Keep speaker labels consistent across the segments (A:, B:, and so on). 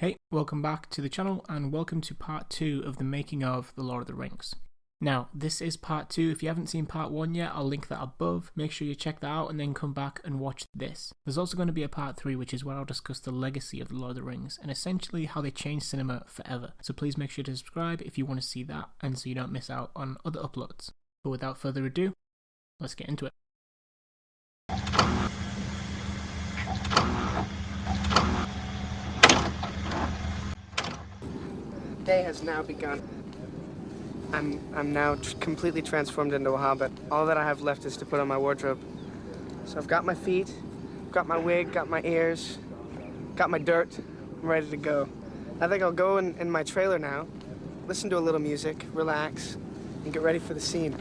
A: Hey, welcome back to the channel and welcome to part 2 of the making of The Lord of the Rings. Now, this is part 2. If you haven't seen part 1 yet, I'll link that above. Make sure you check that out and then come back and watch this. There's also going to be a part 3, which is where I'll discuss the legacy of The Lord of the Rings and essentially how they changed cinema forever. So please make sure to subscribe if you want to see that and so you don't miss out on other uploads. But without further ado, let's get into it.
B: Day has now begun. I'm now completely transformed into a hobbit. All that I have left is to put on my wardrobe. So I've got my feet, got my wig, got my ears, got my dirt. I'm ready to go. I think I'll go in my trailer now, listen to a little music, relax, and get ready for the scene.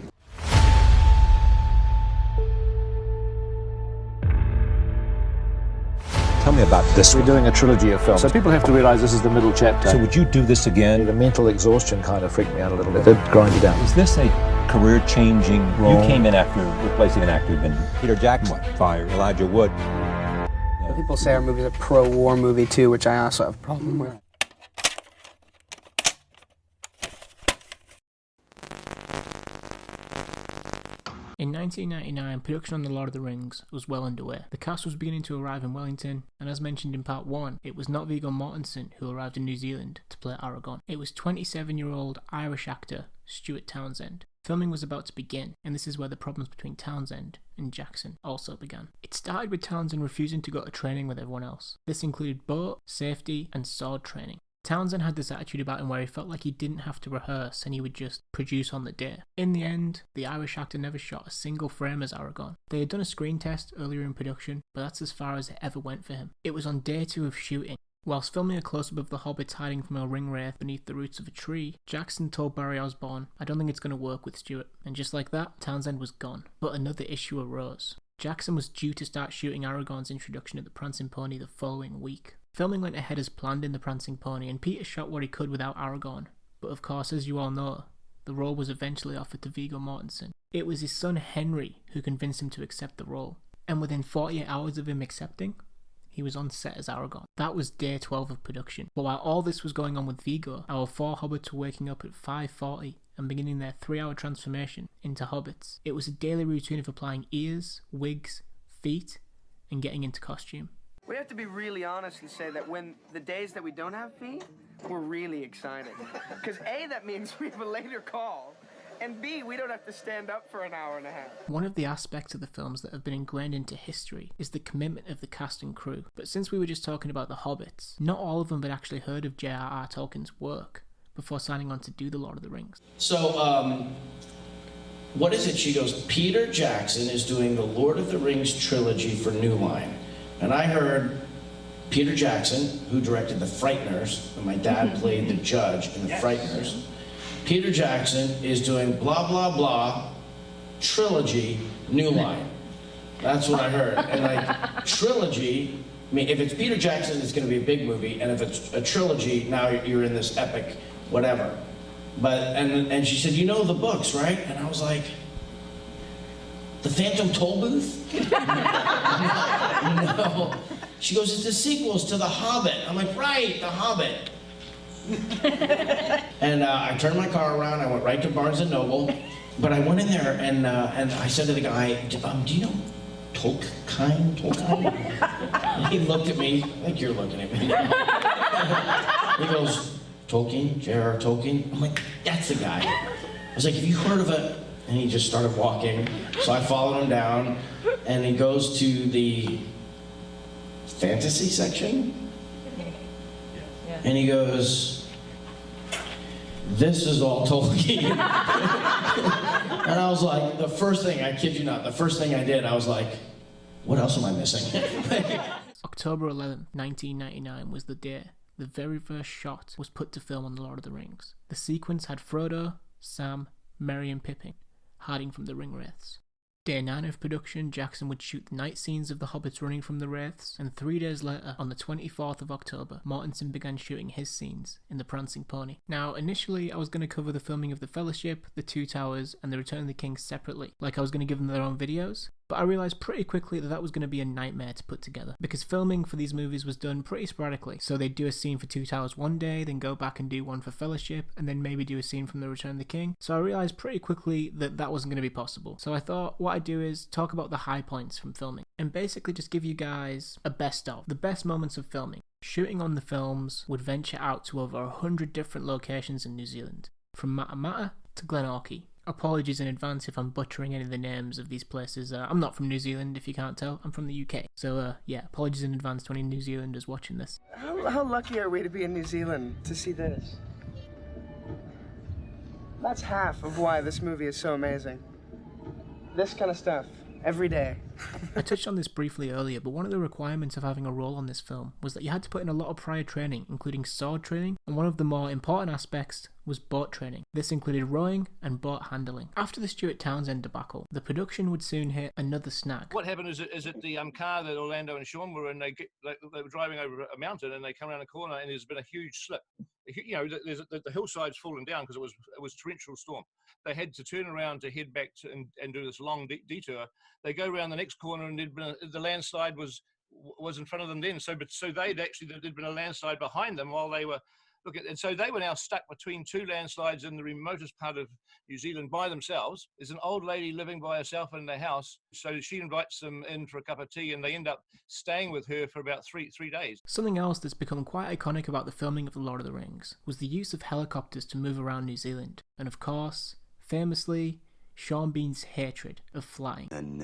C: Tell me about this.
D: We're doing a trilogy of films, so people have to realize this is the middle chapter.
C: So would you do this again?
D: The mental exhaustion kind of freaked me out a little bit. It did grind you down.
C: Is this a career-changing role? You came in after replacing an actor who'd been Peter Jackson, fired Elijah Wood.
B: People say our movie's a pro-war movie too, which I also have a problem with.
A: In 1999, production on The Lord of the Rings was well underway. The cast was beginning to arrive in Wellington, and as mentioned in part 1, it was not Viggo Mortensen who arrived in New Zealand to play Aragorn. It was 27-year-old Irish actor Stuart Townsend. Filming was about to begin, and this is where the problems between Townsend and Jackson also began. It started with Townsend refusing to go to training with everyone else. This included boat, safety, and sword training. Townsend had this attitude about him where he felt like he didn't have to rehearse and he would just produce on the day. In the end, the Irish actor never shot a single frame as Aragorn. They had done a screen test earlier in production, but that's as far as it ever went for him. It was on day 2 of shooting. Whilst filming a close-up of the Hobbit hiding from a ring wraith beneath the roots of a tree, Jackson told Barry Osborne, "I don't think it's going to work with Stuart." And just like that, Townsend was gone. But another issue arose. Jackson was due to start shooting Aragorn's introduction at the Prancing Pony the following week. Filming went ahead as planned in the Prancing Pony, and Peter shot what he could without Aragorn. But of course, as you all know, the role was eventually offered to Viggo Mortensen. It was his son Henry who convinced him to accept the role, and within 48 hours of him accepting, he was on set as Aragorn. That was day 12 of production. But while all this was going on with Viggo, our 4 hobbits were waking up at 5:40 and beginning their 3-hour transformation into hobbits. It was a daily routine of applying ears, wigs, feet, and getting into costume.
B: We have to be really honest and say that when the days that we don't have feet, we're really excited. Because A, that means we have a later call, and B, we don't have to stand up for an hour and a half.
A: One of the aspects of the films that have been ingrained into history is the commitment of the cast and crew. But since we were just talking about the Hobbits, not all of them had actually heard of J.R.R. Tolkien's work before signing on to do The Lord of the Rings.
E: So, what is it? She goes, Peter Jackson is doing the Lord of the Rings trilogy for New Line. And I heard Peter Jackson, who directed The Frighteners, and my dad played the judge in The Frighteners. Peter Jackson is doing blah, blah, blah, trilogy, New Line. That's what I heard. And like, trilogy, I mean, if it's Peter Jackson, it's going to be a big movie. And if it's a trilogy, now you're in this epic whatever. But, and she said, you know the books, right? And I was like, The Phantom Toll Booth? No. She goes, it's the sequels to The Hobbit. I'm like, right, The Hobbit. And I turned my car around, I went right to Barnes & Noble, but I went in there and I said to the guy, do you know Tolkien? And he looked at me, like you're looking at me. He goes, Tolkien, J.R.R. Tolkien? I'm like, that's the guy. I was like, have you heard of it? And he just started walking, so I followed him down, and he goes to the fantasy section, and he goes, this is all Tolkien. And I was like, the first thing, I kid you not, the first thing I did, I was like, what else am I missing?
A: October 11th, 1999 was the day the very first shot was put to film on The Lord of the Rings. The sequence had Frodo, Sam, Merry and Pippin hiding from the ring wraiths. Day 9 of production, Jackson would shoot the night scenes of the hobbits running from the wraiths, and 3 days later, on the 24th of October, Mortensen began shooting his scenes in the Prancing Pony. Now, initially, I was going to cover the filming of the Fellowship, the Two Towers, and the Return of the King separately, like I was going to give them their own videos, But I realised pretty quickly that that was going to be a nightmare to put together, because filming for these movies was done pretty sporadically. So they'd do a scene for Two Towers one day, then go back and do one for Fellowship, and then maybe do a scene from The Return of the King. So I realised pretty quickly that that wasn't going to be possible. So I thought what I'd do is talk about the high points from filming, and basically just give you guys a best of, the best moments of filming. Shooting on the films would venture out to over 100 different locations in New Zealand, from Matamata to Glenorchy. Apologies in advance if I'm butchering any of the names of these places. I'm not from New Zealand, if you can't tell. I'm from the UK. So, yeah, apologies in advance to any New Zealanders watching this.
B: How lucky are we to be in New Zealand to see this? That's half of why this movie is so amazing. This kind of stuff, every day.
A: I touched on this briefly earlier, but one of the requirements of having a role on this film was that you had to put in a lot of prior training, including sword training, and one of the more important aspects was boat training. This included rowing and boat handling. After the Stuart Townsend debacle, the production would soon hit another snag.
F: What happened is that the car that Orlando and Sean were in, they were driving over a mountain and they come around a corner and there's been a huge slip. You know, the hillside's fallen down because it was torrential storm. They had to turn around to head back and do this long detour. They go around the next corner and the landslide was in front of them then. So there'd been a landslide behind them while they were looking. And so they were now stuck between two landslides in the remotest part of New Zealand by themselves. There's an old lady living by herself in their house. So she invites them in for a cup of tea and they end up staying with her for about three days.
A: Something else that's become quite iconic about the filming of The Lord of the Rings was the use of helicopters to move around New Zealand. And of course, famously, Sean Bean's hatred of flying.
G: And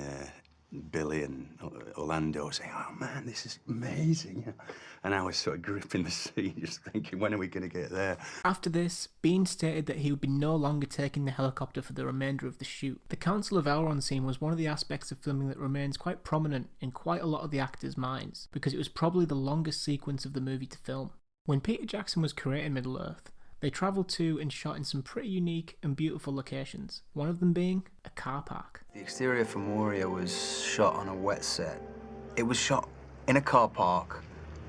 G: Billy and Orlando saying, "Oh man, this is amazing." Yeah. And I was sort of gripping the seat, just thinking, when are we going to get there?
A: After this, Bean stated that he would be no longer taking the helicopter for the remainder of the shoot. The Council of Elrond scene was one of the aspects of filming that remains quite prominent in quite a lot of the actors' minds, because it was probably the longest sequence of the movie to film. When Peter Jackson was creating Middle-earth, they travelled to and shot in some pretty unique and beautiful locations, one of them being a car park.
H: The exterior for Moria was shot on a wet set. It was shot in a car park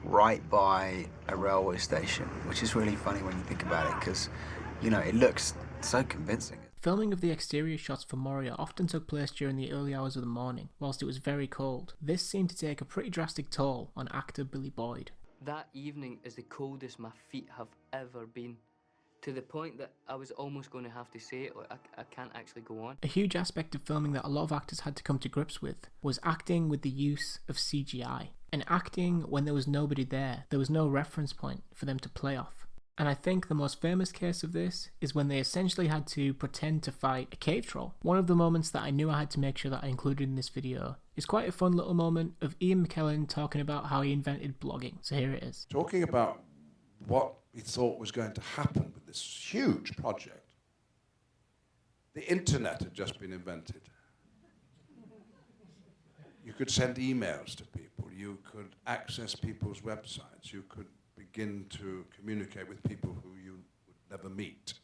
H: right by a railway station, which is really funny when you think about it, because, you know, it looks so convincing.
A: Filming of the exterior shots for Moria often took place during the early hours of the morning, whilst it was very cold. This seemed to take a pretty drastic toll on actor Billy Boyd.
I: That evening is the coldest my feet have ever been, to the point that I was almost going to have to say it, like, I can't actually go on.
A: A huge aspect of filming that a lot of actors had to come to grips with was acting with the use of CGI. And acting when there was nobody there was no reference point for them to play off. And I think the most famous case of this is when they essentially had to pretend to fight a cave troll. One of the moments that I knew I had to make sure that I included in this video is quite a fun little moment of Ian McKellen talking about how he invented blogging. So here it is.
J: Talking about what we thought was going to happen with this huge project. The internet had just been invented. You could send emails to people, you could access people's websites, you could begin to communicate with people who you would never meet.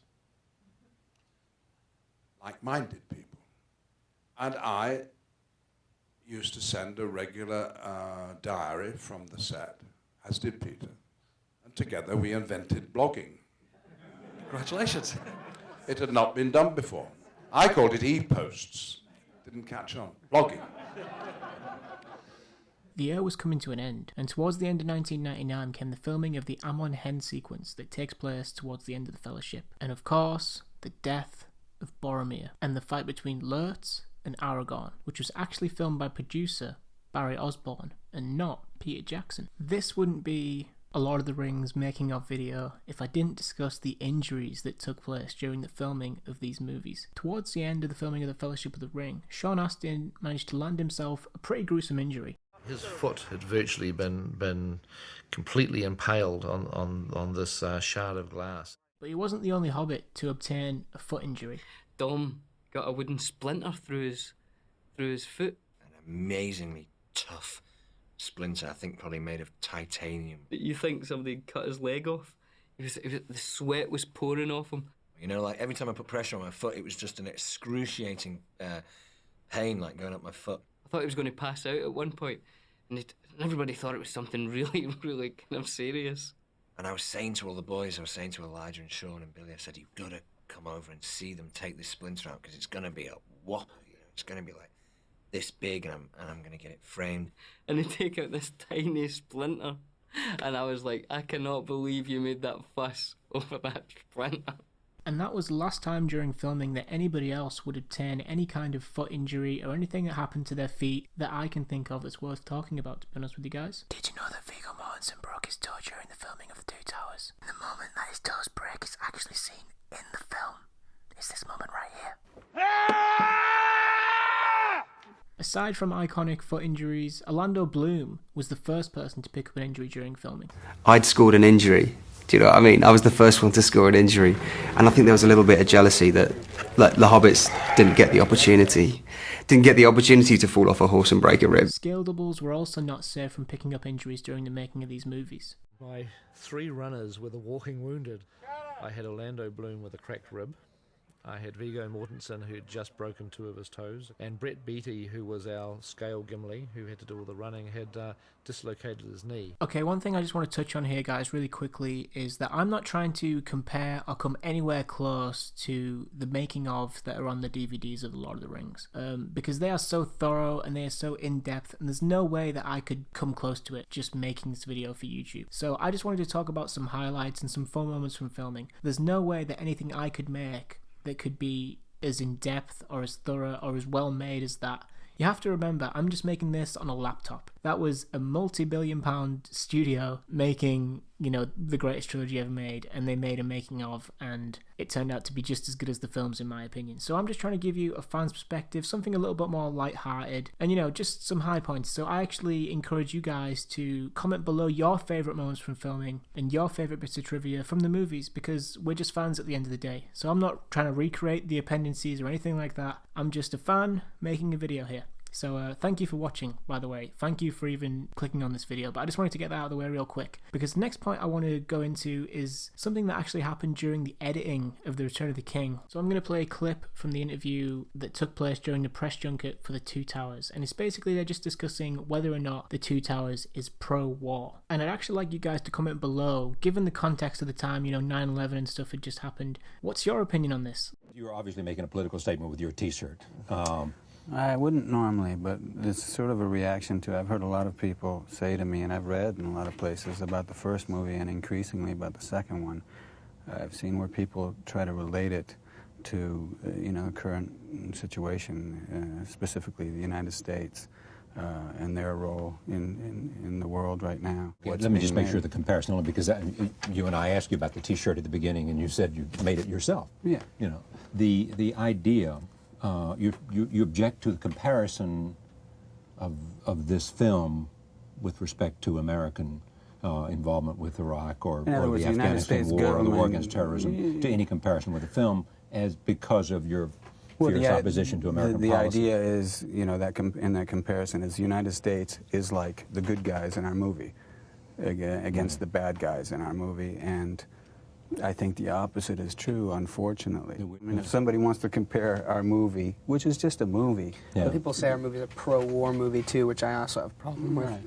J: Like-minded people. And I used to send a regular diary from the set, as did Peter. And together we invented blogging. Congratulations. It had not been done before. I called it e-posts. Didn't catch on. Blogging.
A: The year was coming to an end, and towards the end of 1999 came the filming of the Amon Hen sequence that takes place towards the end of the Fellowship. And of course, the death of Boromir, and the fight between Lurtz and Aragorn, which was actually filmed by producer Barry Osborne, and not Peter Jackson. This wouldn't be a Lord of the Rings making of video if I didn't discuss the injuries that took place during the filming of these movies. Towards the end of the filming of the Fellowship of the Ring, Sean Astin managed to land himself a pretty gruesome injury.
K: His foot had virtually been completely impaled on this shard of glass.
A: But he wasn't the only Hobbit to obtain a foot injury.
I: Dom got a wooden splinter through his foot.
L: An amazingly tough splinter, I think probably made of titanium.
I: You think somebody cut his leg off? The sweat was pouring off him.
L: You know, like every time I put pressure on my foot, it was just an excruciating pain, like going up my foot.
I: I thought he was going to pass out at one point, and everybody thought it was something really, really kind of serious.
L: And I was saying to all the boys, I was saying to Elijah and Sean and Billy, I said, you've got to come over and see them take this splinter out, because it's going to be a whopper, you know, it's going to be like this big, and I'm going to get it framed.
I: And they take out this tiny splinter. And I was like, I cannot believe you made that fuss over that splinter.
A: And that was the last time during filming that anybody else would obtain any kind of foot injury or anything that happened to their feet that I can think of that's worth talking about, to be honest with you guys. Did you know that Viggo Mortensen broke his toe during the filming of The Two Towers? And the moment that his toes break is actually seen in the film. Is this moment right here. Aside from iconic foot injuries, Orlando Bloom was the first person to pick up an injury during filming.
B: I'd scored an injury. Do you know what I mean? I was the first one to score an injury. And I think there was a little bit of jealousy that like, the Hobbits didn't get the opportunity to fall off a horse and break a rib.
A: Scale doubles were also not safe from picking up injuries during the making of these movies.
K: My 3 runners were the walking wounded. I had Orlando Bloom with a cracked rib. I had Viggo Mortensen, who had just broken 2 of his toes, and Brett Beattie, who was our scale Gimli, who had to do all the running, had dislocated his knee.
A: Okay, one thing I just want to touch on here, guys, really quickly, is that I'm not trying to compare or come anywhere close to the making of that are on the DVDs of The Lord of the Rings, because they are so thorough and they are so in-depth, and there's no way that I could come close to it just making this video for YouTube. So I just wanted to talk about some highlights and some fun moments from filming. There's no way that anything I could make that could be as in-depth or as thorough or as well made as that. You have to remember, I'm just making this on a laptop. That was a multi-billion-pound studio making, you know, the greatest trilogy ever made, and they made a making of, and it turned out to be just as good as the films, in my opinion. So I'm just trying to give you a fan's perspective, something a little bit more light-hearted, and, you know, just some high points. So I actually encourage you guys to comment below your favourite moments from filming and your favourite bits of trivia from the movies, because we're just fans at the end of the day. So I'm not trying to recreate the appendices or anything like that. I'm just a fan making a video here. So thank you for watching, by the way. Thank you for even clicking on this video, but I just wanted to get that out of the way real quick, because the next point I want to go into is something that actually happened during the editing of The Return of the King. So I'm going to play a clip from the interview that took place during the press junket for The Two Towers, and it's basically they're just discussing whether or not The Two Towers is pro-war. And I'd actually like you guys to comment below, given the context of the time, you know, 9/11 and stuff had just happened, what's your opinion on this?
C: You're obviously making a political statement with your t-shirt.
M: I wouldn't normally, but it's sort of a reaction to, I've heard a lot of people say to me, and I've read in a lot of places about the first movie and increasingly about the second one. I've seen where people try to relate it to, you know, the current situation, specifically the United States, and their role in the world right now.
C: Let me just make sure the comparison, only because you and I asked you about the t-shirt at the beginning, and you said you made it yourself.
M: Yeah.
C: You know, the idea... you object to the comparison of this film with respect to American involvement with Iraq or the Afghanistan war or the war against terrorism, to any comparison with the film, as because of your fierce opposition to American policy.
M: The idea is, you know, that in that comparison is the United States is like the good guys in our movie against the bad guys in our movie, and I think the opposite is true, unfortunately. I mean, if somebody wants to compare our movie, which is just a movie...
B: Yeah. People say our movie is a pro-war movie, too, which I also have a problem with.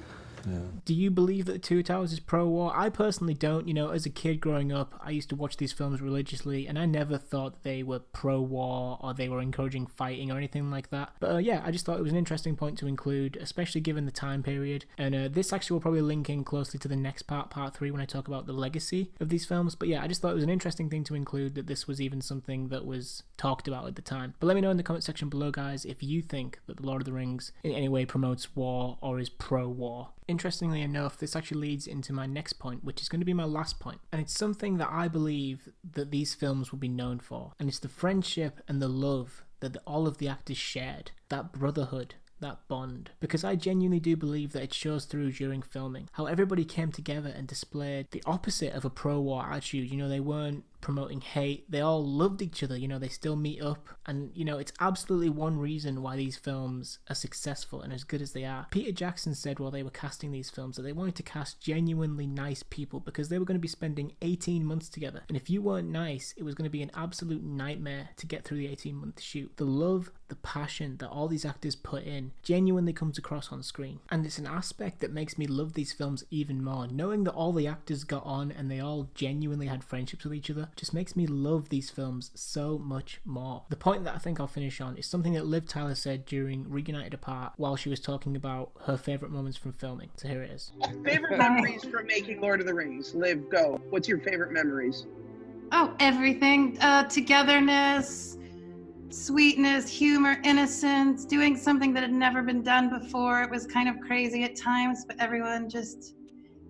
M: Yeah.
A: Do you believe that The Two Towers is pro-war? I personally don't. You know, as a kid growing up, I used to watch these films religiously, and I never thought they were pro-war or they were encouraging fighting or anything like that. But yeah, I just thought it was an interesting point to include, especially given the time period. And this actually will probably link in closely to the next part 3, when I talk about the legacy of these films. But yeah, I just thought it was an interesting thing to include, that this was even something that was talked about at the time. But let me know in the comment section below, guys, if you think that The Lord of the Rings in any way promotes war or is pro-war. Interestingly enough, this actually leads into my next point, which is going to be my last point. And it's something that I believe that these films will be known for. And it's the friendship and the love that all of the actors shared. That brotherhood, that bond. Because I genuinely do believe that it shows through during filming. How everybody came together and displayed the opposite of a pro-war attitude. You know, they weren't promoting hate. They all loved each other. You know, they still meet up. And, you know, it's absolutely one reason why these films are successful and as good as they are. Peter Jackson said while they were casting these films that they wanted to cast genuinely nice people because they were going to be spending 18 months together. And if you weren't nice, it was going to be an absolute nightmare to get through the 18-month shoot. The love, the passion that all these actors put in genuinely comes across on screen. And it's an aspect that makes me love these films even more. Knowing that all the actors got on and they all genuinely had friendships with each other, just makes me love these films so much more. The point that I think I'll finish on is something that Liv Tyler said during Reunited Apart while she was talking about her favourite moments from filming. So here it is.
N: Favorite memories from making Lord of the Rings? Liv, go. What's your favorite memories?
O: Oh, everything. Togetherness, sweetness, humor, innocence, doing something that had never been done before. It was kind of crazy at times, but everyone just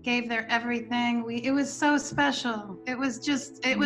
O: gave their everything. It was so special. It was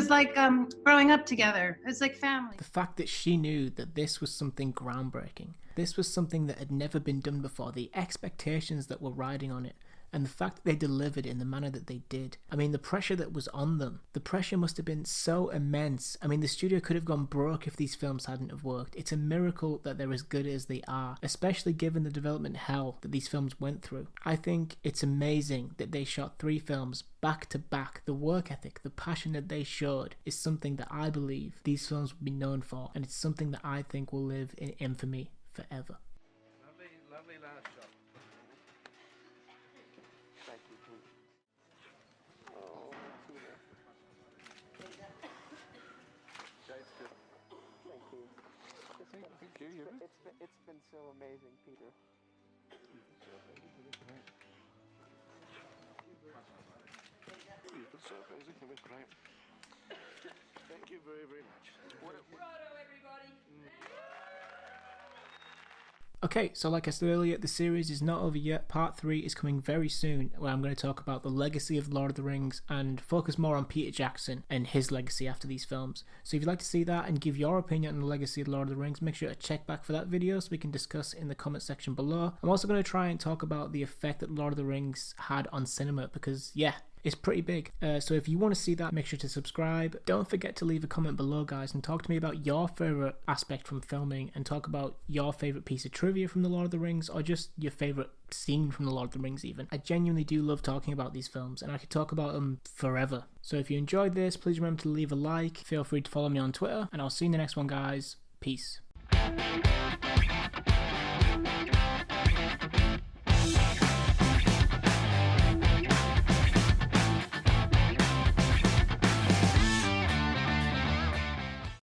O: like growing up together. It was like family.
A: The fact that she knew that this was something groundbreaking, this was something that had never been done before, the expectations that were riding on it, and the fact that they delivered in the manner that they did. I mean, the pressure that was on them, the pressure must have been so immense. I mean, the studio could have gone broke if these films hadn't have worked. It's a miracle that they're as good as they are, especially given the development hell that these films went through. I think it's amazing that they shot 3 films back to back. The work ethic, the passion that they showed is something that I believe these films will be known for, and it's something that I think will live in infamy forever.
F: Lovely last shot.
B: It's been so amazing, Peter.
F: You've been so amazing. You've been great. Thank you very, very much. Everybody.
A: Okay, so like I said earlier, the series is not over yet. Part 3 is coming very soon, where I'm going to talk about the legacy of Lord of the Rings and focus more on Peter Jackson and his legacy after these films. So if you'd like to see that and give your opinion on the legacy of Lord of the Rings, make sure to check back for that video so we can discuss in the comment section below. I'm also going to try and talk about the effect that Lord of the Rings had on cinema, because yeah, it's pretty big. So if you want to see that, make sure to subscribe. Don't forget to leave a comment below, guys, and talk to me about your favourite aspect from filming, and talk about your favourite piece of trivia from The Lord of the Rings, or just your favourite scene from The Lord of the Rings even. I genuinely do love talking about these films, and I could talk about them forever. So if you enjoyed this, please remember to leave a like. Feel free to follow me on Twitter, and I'll see you in the next one, guys. Peace.